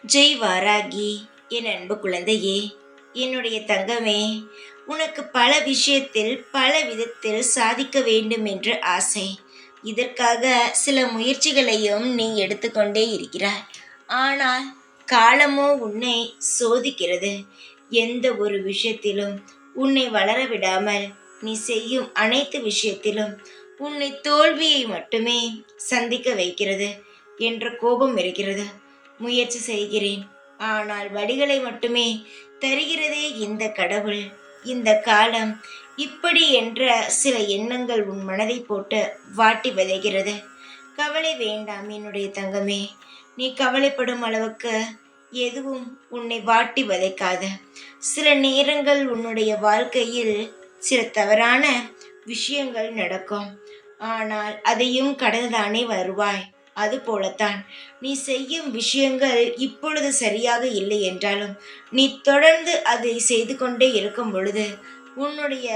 ஜெய் வாராகி. என் அன்பு குழந்தையே, என்னுடைய தங்கமே, உனக்கு பல விஷயத்தில் பல விதத்தில் சாதிக்க வேண்டும் என்று ஆசை. இதற்காக சில முயற்சிகளையும் நீ எடுத்துக்கொண்டே இருக்கிறாய். ஆனால் காலமோ உன்னை சோதிக்கிறது. எந்த ஒரு விஷயத்திலும் உன்னை வளர விடாமல் நீ செய்யும் அனைத்து விஷயத்திலும் உன்னை தோல்வியை மட்டுமே சந்திக்க வைக்கிறது என்ற கோபம் இருக்கிறது. முயற்சி செய்கிறேன், ஆனால் வழிகளை மட்டுமே தருகிறதே இந்த கடவுள். இந்த காலம் இப்படி என்ற சில எண்ணங்கள் உன் மனதை போட்டு வாட்டி விதைகிறது. கவலை வேண்டாம் என்னுடைய தங்கமே. நீ கவலைப்படும் அளவுக்கு எதுவும் உன்னை வாட்டி வதைக்காது. சில நேரங்கள் உன்னுடைய வாழ்க்கையில் சில தவறான விஷயங்கள் நடக்கும். ஆனால் அதையும் கடந்துதானே வருவாய். அதுபோலத்தான் நீ செய்யும் விஷயங்கள் இப்பொழுது சரியாக இல்லை என்றாலும் நீ தொடர்ந்து அதை செய்து கொண்டே இருக்கும் பொழுது உன்னுடைய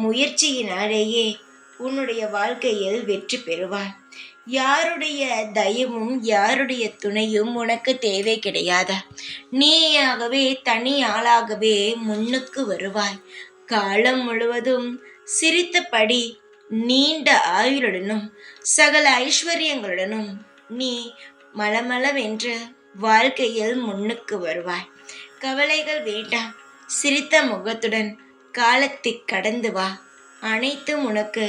முயற்சியினாலேயே உன்னுடைய வாழ்க்கையில் வெற்றி பெறுவாய். யாருடைய தயவும் யாருடைய துணையும் உனக்கு தேவை கிடையாது. நீயாகவே தனி ஆளாகவே முன்னுக்கு வருவாய். காலம் முழுவதும் சிரித்தபடி நீண்ட ஆயுளுடனும் சகல ஐஸ்வர்யங்களுடனும் நீ மளமளவென்று வாழ்க்கையில் முன்னுக்கு வருவாய். கவலைகள் வேண்டாம். சிரித்த முகத்துடன் காலத்தை கடந்து வா. அனைத்தும் உனக்கு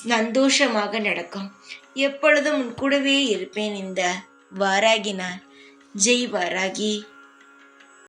சந்தோஷமாக நடக்கும். எப்பொழுதும் உன் கூடவே இருப்பேன். இந்த வாராகி நான். ஜெய் வாராகி.